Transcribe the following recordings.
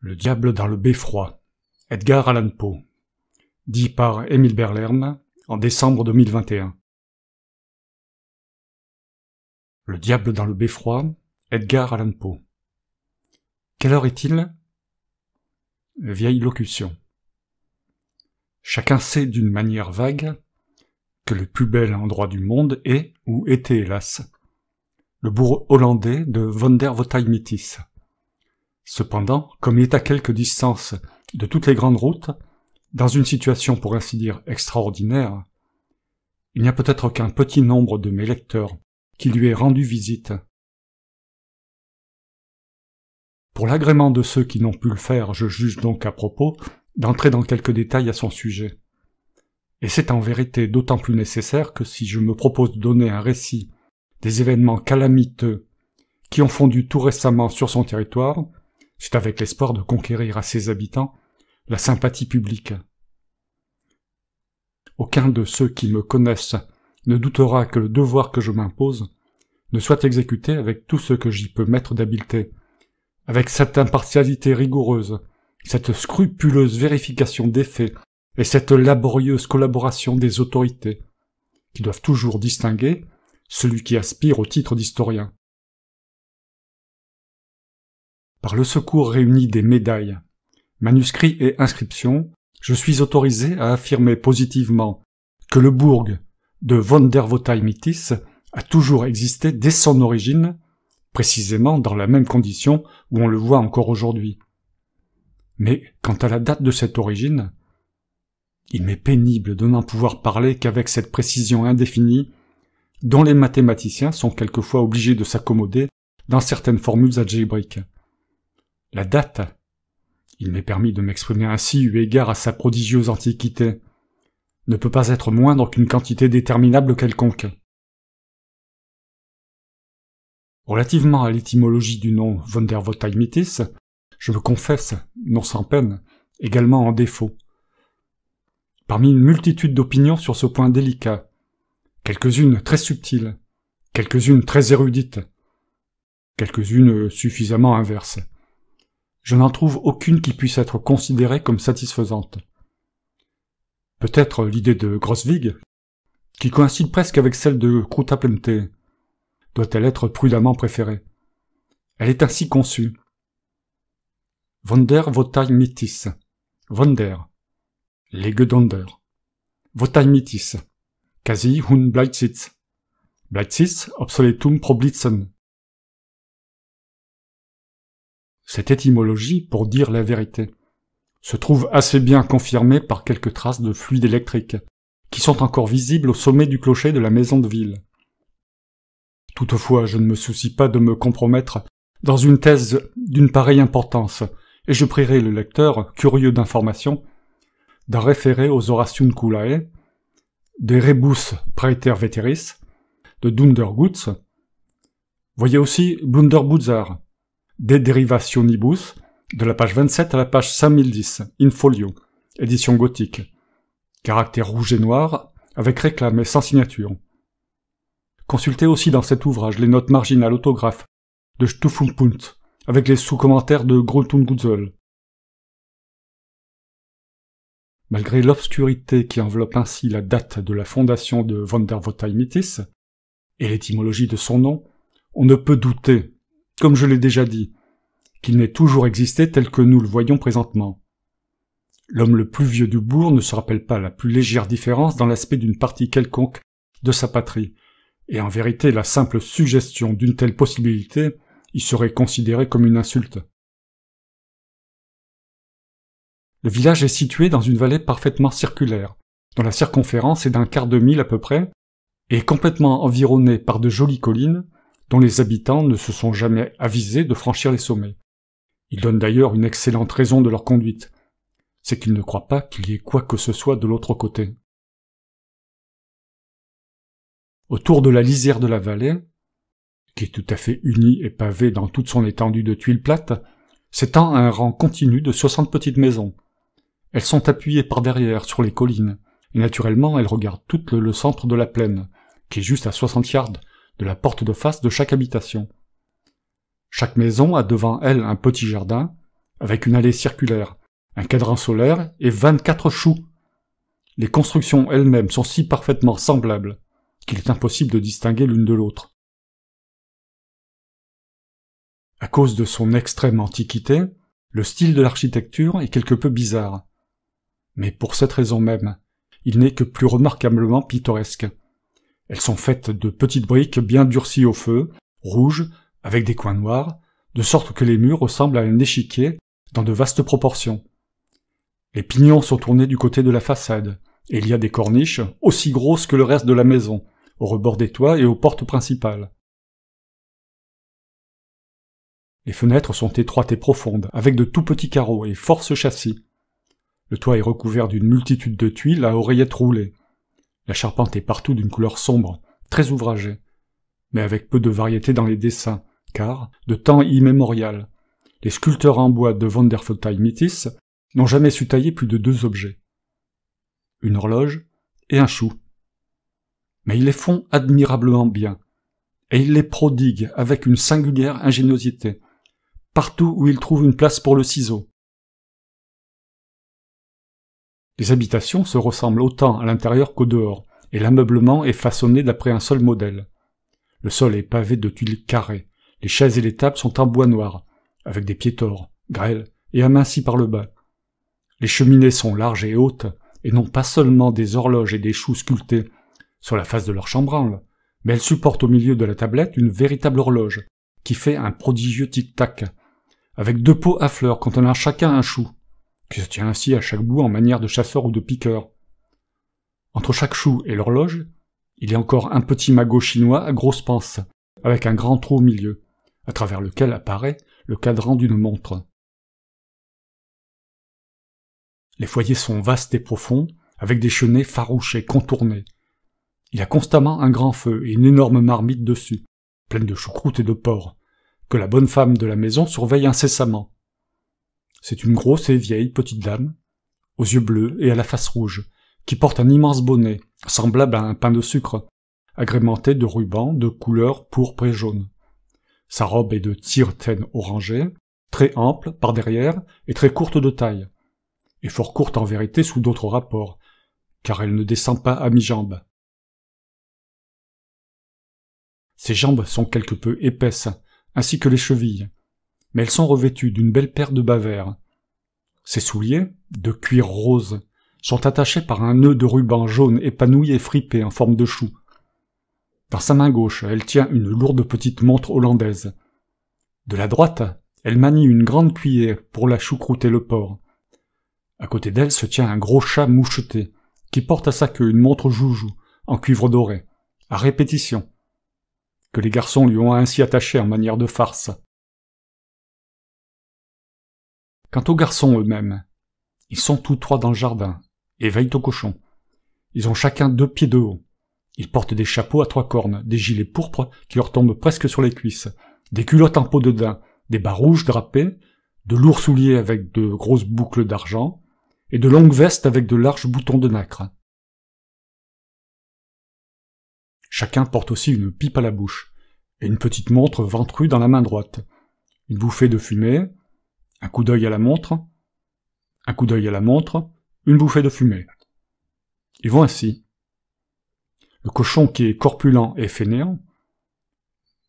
Le diable dans le beffroi, Edgar Allan Poe, dit par Émile Berlerme en décembre 2021. Le diable dans le beffroi, Edgar Allan Poe. Quelle heure est-il? Vieille locution. Chacun sait d'une manière vague que le plus bel endroit du monde est, ou était hélas, le bourg hollandais de Vondervotteimittis. Cependant, comme il est à quelque distance de toutes les grandes routes, dans une situation pour ainsi dire extraordinaire, il n'y a peut-être qu'un petit nombre de mes lecteurs qui lui aient rendu visite. Pour l'agrément de ceux qui n'ont pu le faire, je juge donc à propos d'entrer dans quelques détails à son sujet. Et c'est en vérité d'autant plus nécessaire que si je me propose de donner un récit des événements calamiteux qui ont fondu tout récemment sur son territoire, c'est avec l'espoir de conquérir à ses habitants la sympathie publique. Aucun de ceux qui me connaissent ne doutera que le devoir que je m'impose ne soit exécuté avec tout ce que j'y peux mettre d'habileté, avec cette impartialité rigoureuse, cette scrupuleuse vérification des faits et cette laborieuse collaboration des autorités, qui doivent toujours distinguer celui qui aspire au titre d'historien. Par le secours réuni des médailles, manuscrits et inscriptions, je suis autorisé à affirmer positivement que le bourg de Vondervotteimittis a toujours existé dès son origine, précisément dans la même condition où on le voit encore aujourd'hui. Mais quant à la date de cette origine, il m'est pénible de n'en pouvoir parler qu'avec cette précision indéfinie dont les mathématiciens sont quelquefois obligés de s'accommoder dans certaines formules algébriques. La date, il m'est permis de m'exprimer ainsi eu égard à sa prodigieuse antiquité, ne peut pas être moindre qu'une quantité déterminable quelconque. Relativement à l'étymologie du nom Vondervotteimittis, je me confesse, non sans peine, également en défaut. Parmi une multitude d'opinions sur ce point délicat, quelques-unes très subtiles, quelques-unes très érudites, quelques-unes suffisamment inverses, je n'en trouve aucune qui puisse être considérée comme satisfaisante. Peut-être l'idée de Grosvig, qui coïncide presque avec celle de Kroutaplenté, doit-elle être prudemment préférée. Elle est ainsi conçue. Vondervotteimittis. Vonder. Legedonder. Votteimittis. Quasi hun Bleitsitz. Bleitsitz obsoletum problitzen. Cette étymologie, pour dire la vérité, se trouve assez bien confirmée par quelques traces de fluide électrique, qui sont encore visibles au sommet du clocher de la maison de ville. Toutefois, je ne me soucie pas de me compromettre dans une thèse d'une pareille importance, et je prierai le lecteur, curieux d'informations, d'en référer aux Horatiunculae, des Rebus Praeter Veteris, de Dundergutz. Voyez aussi Blunderbuzzard, De Derivationibus, de la page 27 à la page 5010, in folio, édition gothique. Caractère rouge et noir, avec réclame et sans signature. Consultez aussi dans cet ouvrage les notes marginales autographes de Stufenpunkt, avec les sous-commentaires de Grotungutzel. Malgré l'obscurité qui enveloppe ainsi la date de la fondation de Vondervotteimittis, et l'étymologie de son nom, on ne peut douter, comme je l'ai déjà dit, qu'il n'ait toujours existé tel que nous le voyons présentement. L'homme le plus vieux du bourg ne se rappelle pas la plus légère différence dans l'aspect d'une partie quelconque de sa patrie, et en vérité la simple suggestion d'une telle possibilité y serait considérée comme une insulte. Le village est situé dans une vallée parfaitement circulaire, dont la circonférence est d'un quart de mille à peu près, et est complètement environnée par de jolies collines, dont les habitants ne se sont jamais avisés de franchir les sommets. Ils donnent d'ailleurs une excellente raison de leur conduite, c'est qu'ils ne croient pas qu'il y ait quoi que ce soit de l'autre côté. Autour de la lisière de la vallée, qui est tout à fait unie et pavée dans toute son étendue de tuiles plates, s'étend un rang continu de 60 petites maisons. Elles sont appuyées par derrière sur les collines, et naturellement elles regardent toutes le centre de la plaine, qui est juste à 60 yards de la porte de face de chaque habitation. Chaque maison a devant elle un petit jardin, avec une allée circulaire, un cadran solaire et 24 choux. Les constructions elles-mêmes sont si parfaitement semblables qu'il est impossible de distinguer l'une de l'autre. À cause de son extrême antiquité, le style de l'architecture est quelque peu bizarre. Mais pour cette raison même, il n'est que plus remarquablement pittoresque. Elles sont faites de petites briques bien durcies au feu, rouges, avec des coins noirs, de sorte que les murs ressemblent à un échiquier dans de vastes proportions. Les pignons sont tournés du côté de la façade, et il y a des corniches aussi grosses que le reste de la maison, au rebord des toits et aux portes principales. Les fenêtres sont étroites et profondes, avec de tout petits carreaux et force châssis. Le toit est recouvert d'une multitude de tuiles à oreillettes roulées. La charpente est partout d'une couleur sombre, très ouvragée, mais avec peu de variété dans les dessins, car, de temps immémorial, les sculpteurs en bois de Vondervotteimittis n'ont jamais su tailler plus de 2 objets. Une horloge et un chou. Mais ils les font admirablement bien, et ils les prodiguent avec une singulière ingéniosité, partout où ils trouvent une place pour le ciseau. Les habitations se ressemblent autant à l'intérieur qu'au dehors, et l'ameublement est façonné d'après un seul modèle. Le sol est pavé de tuiles carrées, les chaises et les tables sont en bois noir, avec des pieds tors, grêles et amincis par le bas. Les cheminées sont larges et hautes, et non pas seulement des horloges et des choux sculptés sur la face de leur chambranle, mais elles supportent au milieu de la tablette une véritable horloge, qui fait un prodigieux tic-tac, avec 2 pots à fleurs contenant chacun un chou, qui se tient ainsi à chaque bout en manière de chasseur ou de piqueur. Entre chaque chou et l'horloge, il y a encore un petit magot chinois à grosse panse, avec un grand trou au milieu, à travers lequel apparaît le cadran d'une montre. Les foyers sont vastes et profonds, avec des chenets farouches et contournés. Il y a constamment un grand feu et une énorme marmite dessus, pleine de choucroute et de porc, que la bonne femme de la maison surveille incessamment. C'est une grosse et vieille petite dame, aux yeux bleus et à la face rouge, qui porte un immense bonnet, semblable à un pain de sucre, agrémenté de rubans de couleur pourpre et jaune. Sa robe est de tiretaine orangée, très ample par derrière et très courte de taille, et fort courte en vérité sous d'autres rapports, car elle ne descend pas à mi-jambe. Ses jambes sont quelque peu épaisses, ainsi que les chevilles, mais elles sont revêtues d'une belle paire de bas verts. Ses souliers, de cuir rose, sont attachés par un nœud de ruban jaune épanoui et fripé en forme de chou. Dans sa main gauche, elle tient une lourde petite montre hollandaise. De la droite, elle manie une grande cuiller pour la choucroute et le porc. À côté d'elle se tient un gros chat moucheté, qui porte à sa queue une montre joujou, en cuivre doré, à répétition, que les garçons lui ont ainsi attaché en manière de farce. Quant aux garçons eux-mêmes, ils sont tous 3 dans le jardin, et veillent aux cochons. Ils ont chacun 2 pieds de haut. Ils portent des chapeaux à 3 cornes, des gilets pourpres qui leur tombent presque sur les cuisses, des culottes en peau de daim, des bas rouges drapés, de lourds souliers avec de grosses boucles d'argent, et de longues vestes avec de larges boutons de nacre. Chacun porte aussi une pipe à la bouche, et une petite montre ventrue dans la main droite, une bouffée de fumée, un coup d'œil à la montre, un coup d'œil à la montre, une bouffée de fumée. Ils vont ainsi. Le cochon qui est corpulent et fainéant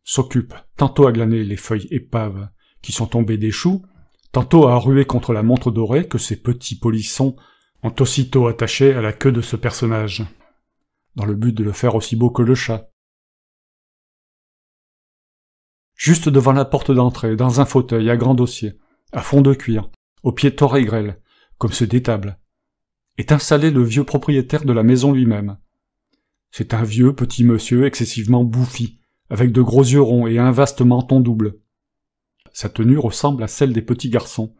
s'occupe tantôt à glaner les feuilles épaves qui sont tombées des choux, tantôt à ruer contre la montre dorée que ces petits polissons ont aussitôt attachée à la queue de ce personnage, dans le but de le faire aussi beau que le chat. Juste devant la porte d'entrée, dans un fauteuil à grand dossier, à fond de cuir, aux pieds tors et grêles, comme ceux des tables, est installé le vieux propriétaire de la maison lui-même. C'est un vieux petit monsieur excessivement bouffi, avec de gros yeux ronds et un vaste menton double. Sa tenue ressemble à celle des petits garçons,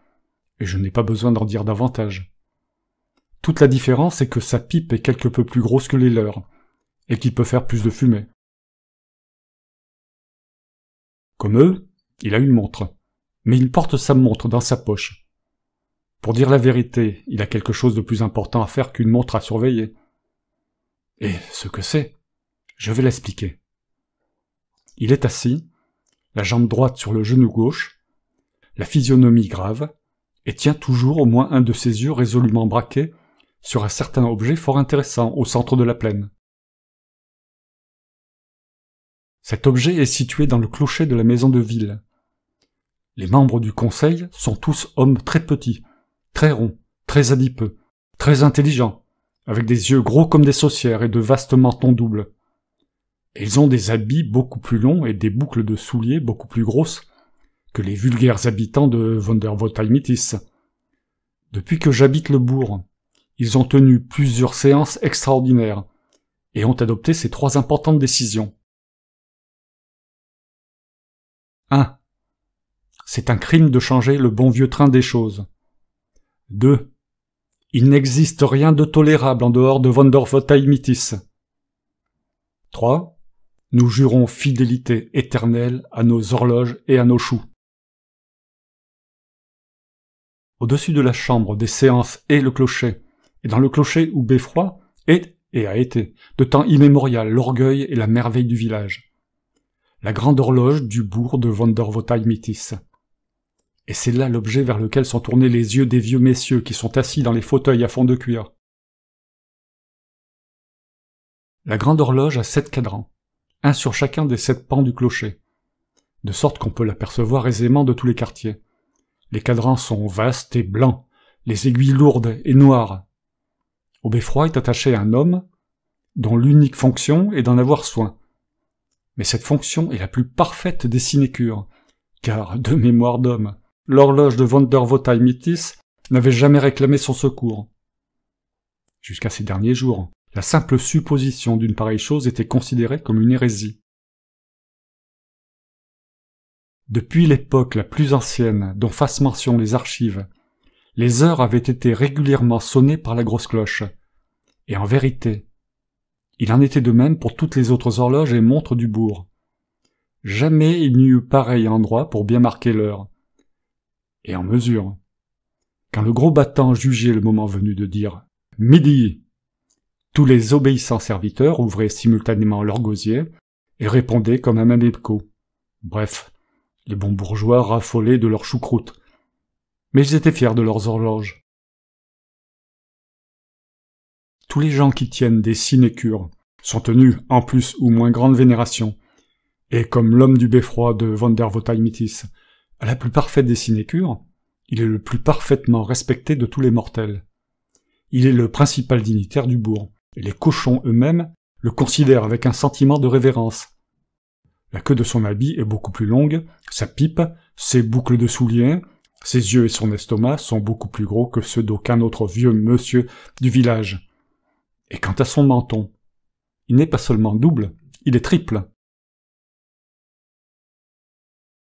et je n'ai pas besoin d'en dire davantage. Toute la différence est que sa pipe est quelque peu plus grosse que les leurs, et qu'il peut faire plus de fumée. Comme eux, il a une montre, mais il porte sa montre dans sa poche. Pour dire la vérité, il a quelque chose de plus important à faire qu'une montre à surveiller. Et ce que c'est, je vais l'expliquer. Il est assis, la jambe droite sur le genou gauche, la physionomie grave, et tient toujours au moins un de ses yeux résolument braqués sur un certain objet fort intéressant au centre de la plaine. Cet objet est situé dans le clocher de la maison de ville. Les membres du conseil sont tous hommes très petits, très ronds, très adipeux, très intelligents, avec des yeux gros comme des saucières et de vastes mentons doubles. Et ils ont des habits beaucoup plus longs et des boucles de souliers beaucoup plus grosses que les vulgaires habitants de Vondervotteimittis. Depuis que j'habite le bourg, ils ont tenu plusieurs séances extraordinaires et ont adopté ces 3 importantes décisions. 1. C'est un crime de changer le bon vieux train des choses. 2. Il n'existe rien de tolérable en dehors de Vondervotteimittis. 3. Nous jurons fidélité éternelle à nos horloges et à nos choux. Au-dessus de la chambre des séances est le clocher, et dans le clocher où Beffroi est et a été, de temps immémorial, l'orgueil et la merveille du village. La grande horloge du bourg de Vondervotteimittis. Et c'est là l'objet vers lequel sont tournés les yeux des vieux messieurs qui sont assis dans les fauteuils à fond de cuir. La grande horloge a 7 cadrans, un sur chacun des 7 pans du clocher, de sorte qu'on peut l'apercevoir aisément de tous les quartiers. Les cadrans sont vastes et blancs, les aiguilles lourdes et noires. Au beffroi est attaché un homme, dont l'unique fonction est d'en avoir soin. Mais cette fonction est la plus parfaite des sinécures, car, de mémoire d'homme, l'horloge de Vondervotteimittis n'avait jamais réclamé son secours. Jusqu'à ces derniers jours, la simple supposition d'une pareille chose était considérée comme une hérésie. Depuis l'époque la plus ancienne dont fassent mention les archives, les heures avaient été régulièrement sonnées par la grosse cloche. Et en vérité, il en était de même pour toutes les autres horloges et montres du bourg. Jamais il n'y eut pareil endroit pour bien marquer l'heure. Et en mesure. Quand le gros battant jugeait le moment venu de dire « Midi !», tous les obéissants serviteurs ouvraient simultanément leur gosier et répondaient comme un même écho. Bref, les bons bourgeois raffolaient de leur choucroute. Mais ils étaient fiers de leurs horloges. Tous les gens qui tiennent des sinécures sont tenus en plus ou moins grande vénération, et comme l'homme du beffroi de Vondervotteimittis a la plus parfaite des sinécures, il est le plus parfaitement respecté de tous les mortels. Il est le principal dignitaire du bourg, et les cochons eux-mêmes le considèrent avec un sentiment de révérence. La queue de son habit est beaucoup plus longue, sa pipe, ses boucles de souliers, ses yeux et son estomac sont beaucoup plus gros que ceux d'aucun autre vieux monsieur du village. Et quant à son menton, il n'est pas seulement double, il est triple.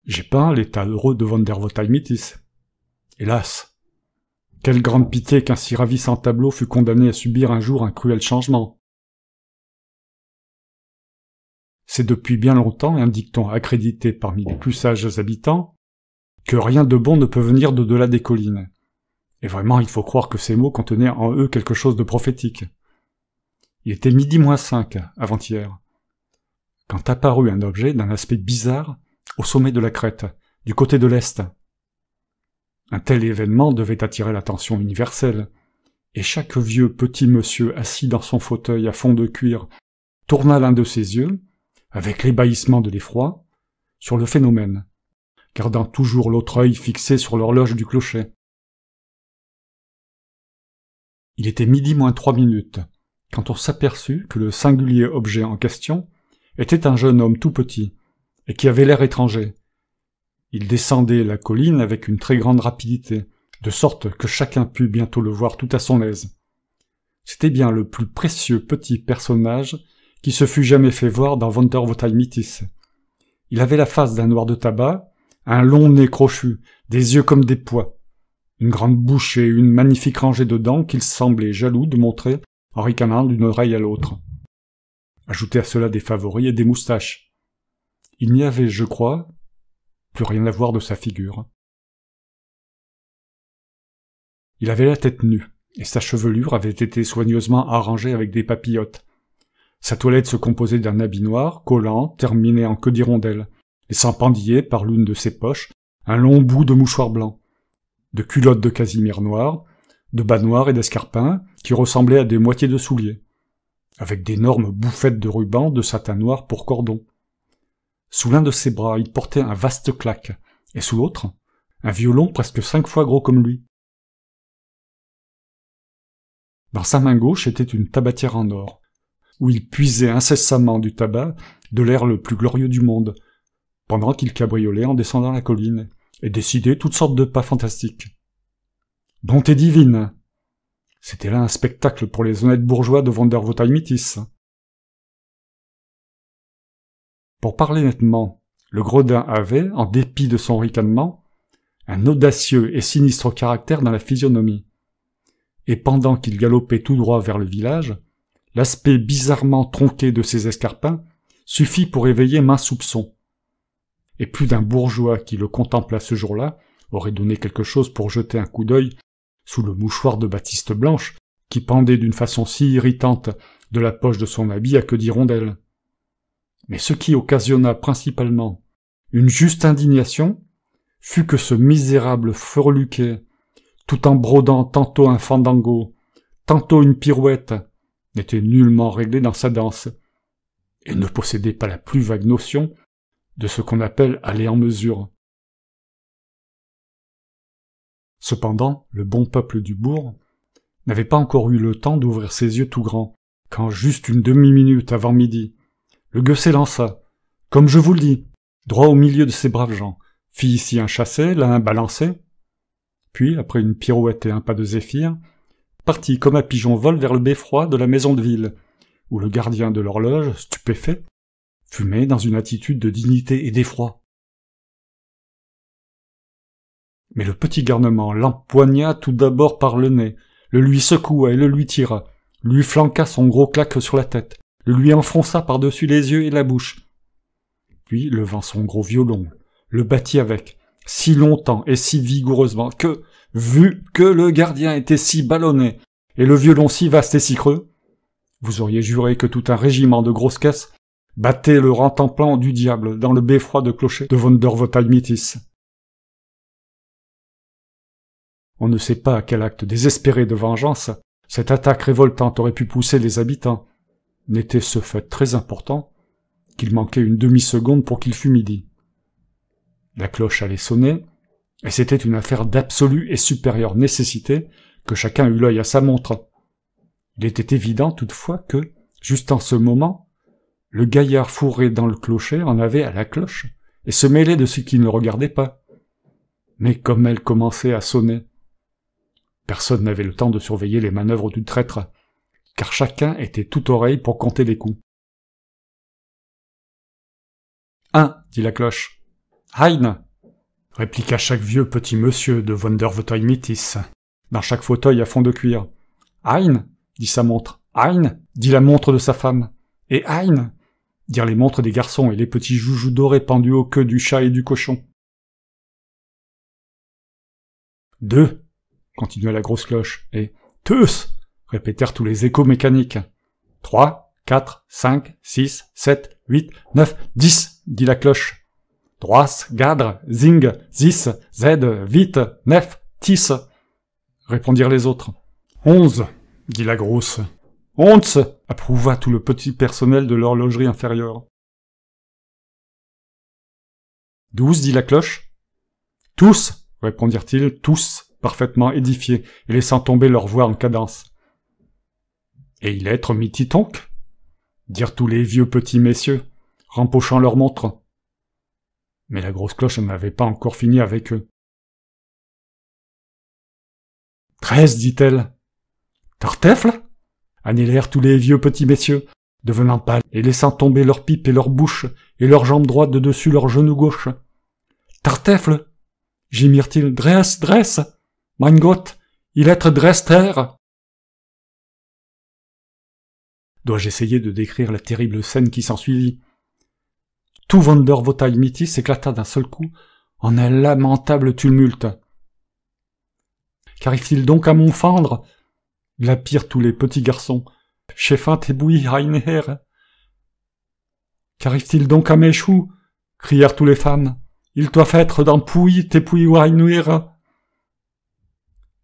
J'ai peint l'état heureux de Vondervotteimittis. Hélas! Quelle grande pitié qu'un si ravissant tableau fût condamné à subir un jour un cruel changement. C'est depuis bien longtemps un dicton accrédité parmi les plus sages habitants que rien de bon ne peut venir d'au-delà des collines. Et vraiment, il faut croire que ces mots contenaient en eux quelque chose de prophétique. Il était 12:05 avant-hier, quand apparut un objet d'un aspect bizarre au sommet de la crête, du côté de l'est. Un tel événement devait attirer l'attention universelle, et chaque vieux petit monsieur assis dans son fauteuil à fond de cuir tourna l'un de ses yeux, avec l'ébahissement de l'effroi, sur le phénomène, gardant toujours l'autre œil fixé sur l'horloge du clocher. Il était 12:03, quand on s'aperçut que le singulier objet en question était un jeune homme tout petit, et qui avait l'air étranger. Il descendait la colline avec une très grande rapidité, de sorte que chacun put bientôt le voir tout à son aise. C'était bien le plus précieux petit personnage qui se fût jamais fait voir dans Vondervotteimittis. Il avait la face d'un noir de tabac, un long nez crochu, des yeux comme des pois, une grande bouche et une magnifique rangée de dents qu'il semblait jaloux de montrer en ricanant d'une oreille à l'autre. Ajoutez à cela des favoris et des moustaches. Il n'y avait, je crois, plus rien à voir de sa figure. Il avait la tête nue, et sa chevelure avait été soigneusement arrangée avec des papillotes. Sa toilette se composait d'un habit noir, collant, terminé en queue d'hirondelle, laissant pendiller par l'une de ses poches un long bout de mouchoir blanc. de culottes de casimir noir, de bas noirs et d'escarpins qui ressemblaient à des moitiés de souliers, avec d'énormes bouffettes de ruban de satin noir pour cordon. Sous l'un de ses bras, il portait un vaste claque, et sous l'autre, un violon presque 5 fois gros comme lui. Dans sa main gauche était une tabatière en or, où il puisait incessamment du tabac de l'air le plus glorieux du monde, pendant qu'il cabriolait en descendant la colline, et décidait toutes sortes de pas fantastiques. Bonté divine! C'était là un spectacle pour les honnêtes bourgeois de Vondervotteimittis. Pour parler nettement, le gredin avait, en dépit de son ricanement, un audacieux et sinistre caractère dans la physionomie. Et pendant qu'il galopait tout droit vers le village, l'aspect bizarrement tronqué de ses escarpins suffit pour éveiller maint soupçon. Et plus d'un bourgeois qui le contemplât ce jour-là aurait donné quelque chose pour jeter un coup d'œil sous le mouchoir de batiste blanche qui pendait d'une façon si irritante de la poche de son habit à queue d'hirondelle. Mais ce qui occasionna principalement une juste indignation fut que ce misérable freluquet, tout en brodant tantôt un fandango, tantôt une pirouette, n'était nullement réglé dans sa danse, et ne possédait pas la plus vague notion de ce qu'on appelle aller en mesure. Cependant, le bon peuple du bourg n'avait pas encore eu le temps d'ouvrir ses yeux tout grands, quand juste une demi-minute avant midi, le gueux s'élança, comme je vous le dis, droit au milieu de ces braves gens, fit ici un chassé, là un balancé, puis, après une pirouette et un pas de zéphyr, partit comme un pigeon vol vers le beffroi de la maison de ville, où le gardien de l'horloge, stupéfait, fumait dans une attitude de dignité et d'effroi. Mais le petit garnement l'empoigna tout d'abord par le nez, le lui secoua et le lui tira, lui flanqua son gros claque sur la tête, le lui enfonça par-dessus les yeux et la bouche. Puis, levant son gros violon, le battit avec, si longtemps et si vigoureusement que, vu que le gardien était si ballonné et le violon si vaste et si creux, vous auriez juré que tout un régiment de grosses caisses battait le rentemplant du diable dans le beffroi de clocher de Vondervotteimittis. On ne sait pas à quel acte désespéré de vengeance cette attaque révoltante aurait pu pousser les habitants. N'était ce fait très important qu'il manquait une demi-seconde pour qu'il fût midi. La cloche allait sonner, et c'était une affaire d'absolue et supérieure nécessité que chacun eût l'œil à sa montre. Il était évident toutefois que, juste en ce moment, le gaillard fourré dans le clocher en avait à la cloche, et se mêlait de ceux qui ne le regardaient pas. Mais comme elle commençait à sonner, personne n'avait le temps de surveiller les manœuvres du traître, car chacun était tout oreille pour compter les coups. « 1 » dit la cloche. « Hein » répliqua chaque vieux petit monsieur de Vondervotteimittis, dans chaque fauteuil à fond de cuir. « Hein » dit sa montre. « Hein » dit la montre de sa femme. Et « Hein » dirent les montres des garçons et les petits joujoux dorés pendus aux queues du chat et du cochon. « 2 » continua la grosse cloche, et « Tous » répétèrent tous les échos mécaniques. « 3, 4, 5, 6, 7, 8, 9, 10 » dit la cloche. « Droas, gadre, zing, zis, zed, vite, nef, tis » répondirent les autres. « 11 » dit la grosse. « 11 » approuva tout le petit personnel de l'horlogerie inférieure. « 12 » dit la cloche. « Tous » répondirent-ils, tous, parfaitement édifiés, et laissant tomber leur voix en cadence. « Et il être mititonque » dirent tous les vieux petits messieurs, rempochant leurs montres. Mais la grosse cloche n'avait pas encore fini avec eux. « 13 » dit-elle. « Tartefle » annihilèrent tous les vieux petits messieurs, devenant pâles et laissant tomber leurs pipes et leurs bouches et leurs jambes droites de dessus leurs genoux gauche. « Tartefle » gémirent-ils. « Dresse, dresse ! Mein Gott, il être drester !» Dois-je essayer de décrire la terrible scène qui s'ensuivit? Tout Vondervotteimittis éclata d'un seul coup en un lamentable tumulte. « Qu'arrive-t-il donc à mon fendre ?» glapirent tous les petits garçons. « Chefin tebouy Reinher !»« Qu'arrive-t-il donc à mes choux ?» crièrent tous les femmes. « Il doit être dans pouy tepouy Reinher !»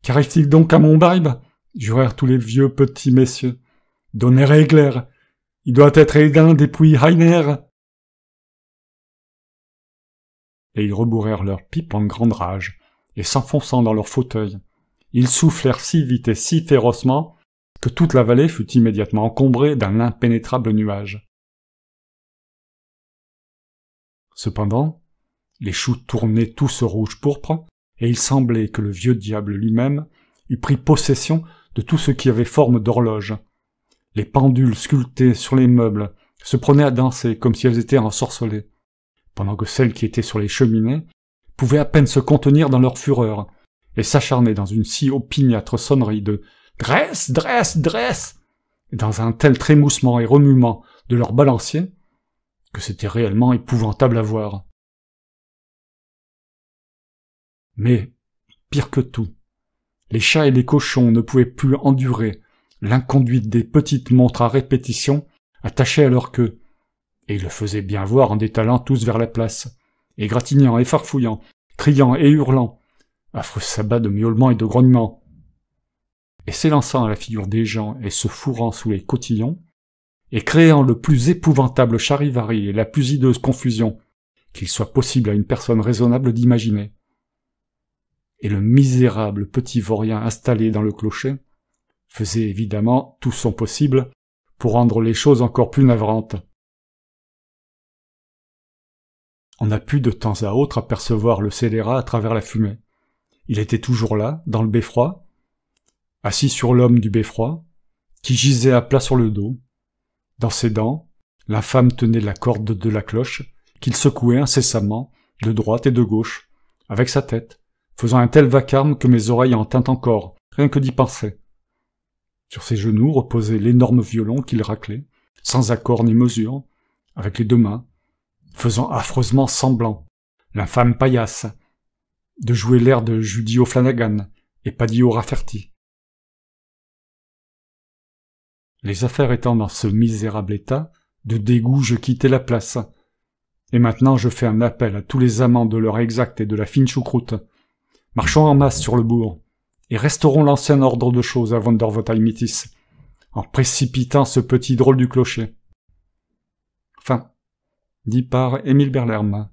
Qu'arrive-t-il donc à mon baïbe? Jurèrent tous les vieux petits messieurs. Donner Egler. Il doit être Edin depuis Heiner. Et ils rebourrèrent leurs pipes en grande rage, et s'enfonçant dans leurs fauteuils, ils soufflèrent si vite et si férocement que toute la vallée fut immédiatement encombrée d'un impénétrable nuage. Cependant, les choux tournaient tous rouge pourpre, et il semblait que le vieux diable lui-même eût pris possession de tout ce qui avait forme d'horloge. Les pendules sculptées sur les meubles se prenaient à danser comme si elles étaient ensorcelées, pendant que celles qui étaient sur les cheminées pouvaient à peine se contenir dans leur fureur, et s'acharnaient dans une si opiniâtre sonnerie de « Dresse, dresse, dresse !» et dans un tel trémoussement et remuement de leurs balanciers, que c'était réellement épouvantable à voir. Mais, pire que tout, les chats et les cochons ne pouvaient plus endurer l'inconduite des petites montres à répétition attachées à leur queue, et ils le faisaient bien voir en détalant tous vers la place, égratignant et farfouillant, criant et hurlant, affreux sabbat de miaulements et de grognements. Et s'élançant à la figure des gens et se fourrant sous les cotillons, et créant le plus épouvantable charivari et la plus hideuse confusion qu'il soit possible à une personne raisonnable d'imaginer. Et le misérable petit vaurien installé dans le clocher faisait évidemment tout son possible pour rendre les choses encore plus navrantes. On a pu de temps à autre apercevoir le scélérat à travers la fumée. Il était toujours là, dans le beffroi, assis sur l'homme du beffroi, qui gisait à plat sur le dos. Dans ses dents, l'infâme tenait la corde de la cloche, qu'il secouait incessamment, de droite et de gauche, avec sa tête, faisant un tel vacarme que mes oreilles en tintent encore, rien que d'y penser. Sur ses genoux reposait l'énorme violon qu'il raclait, sans accord ni mesure, avec les deux mains, faisant affreusement semblant, l'infâme paillasse, de jouer l'air de Judy O'Flanagan et Paddy O'Rafferty. Les affaires étant dans ce misérable état, de dégoût je quittai la place. Et maintenant je fais un appel à tous les amants de l'heure exacte et de la fine choucroute. Marchons en masse sur le bourg, et restaurons l'ancien ordre de choses à Vondervotteimittis, en précipitant ce petit drôle du clocher. Fin. Dit par Émile Berlerme.